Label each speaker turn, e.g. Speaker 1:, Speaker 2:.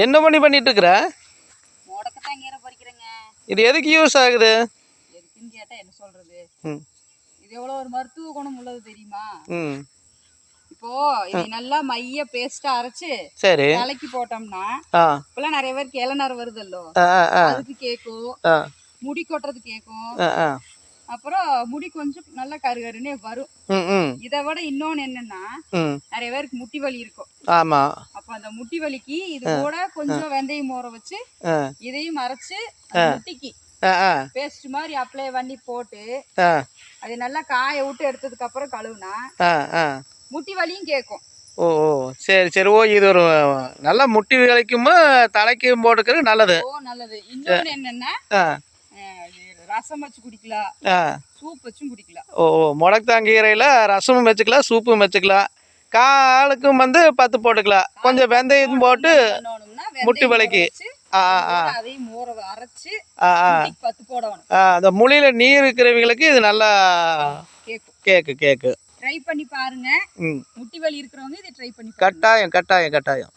Speaker 1: என்ன பண்ணிட்டு இருக்கிற?
Speaker 2: முடக்கத்தான் கீரை பறிக்கிறேங்க.
Speaker 1: இது எதுக்கு யூஸ் ஆகுது?
Speaker 2: எதுக்குன்னு கேட்டா என்ன சொல்றது? இது எவ்வளவு ஒரு மருத்துவ குணம் உள்ளது தெரியுமா? இப்போ இது நல்லா மைய பேஸ்டா அரைச்சு
Speaker 1: சரி
Speaker 2: தலைக்கு போட்டோம்னா இப்பெல்லாம் நிறைய பேருக்கு இளநரை வருதல்லோ, அதுக்கு கேக்கும், முடி கொட்டுறது கேக்கும், அப்புறம் முடி கொஞ்சம் நல்லா கருகருன்னே வரும். இதை விட இன்னொன்னு என்னன்னா, நிறைய பேருக்கு முட்டி வலி இருக்கும்.
Speaker 1: ஆமா, அப்ப
Speaker 2: அந்த முட்டி வலிக்கு இது கூட கொஞ்சம் வெந்தயம் ஊற வச்சு இதையும் அரைச்சு முட்டிக்கு பேஸ்ட் மாதிரி அப்ளை பண்ணி போட்டு அது நல்லா காய விட்டு எடுத்ததுக்கு அப்புறம் கழுவுனா முட்டி வலியும் கேட்கும்.
Speaker 1: ஓ சரி சரி. ஓ இது ஒரு நல்ல முட்டி வலிக்கும் தலைக்கும் போட்டுக்கிறது நல்லது.
Speaker 2: ஓ நல்லது. இன்னொன்னு என்னன்னா, ரசம் வச்சு குடிக்கலாம், சூப் வச்சும் குடிக்கலாம்.
Speaker 1: ஓ முடக்கத்தாங்கீரையில் ரசமும் வச்சுக்கலாம், சூப்பும் வச்சுக்கலாம். காலுக்கும் 10 போட்டுக்கலாம். கொஞ்சம் வெந்தயம் போட்டு முட்டி வலிக்கு
Speaker 2: அதையும் அரைச்சு 10 போடணும்.
Speaker 1: அந்த முழியில நீர் இருக்கிறவங்களுக்கு இது நல்லா கேக்கு.
Speaker 2: ட்ரை பண்ணி பாருங்க. முட்டி வலி இருக்கிறவங்க இதை ட்ரை பண்ணி
Speaker 1: கட்டாயம்.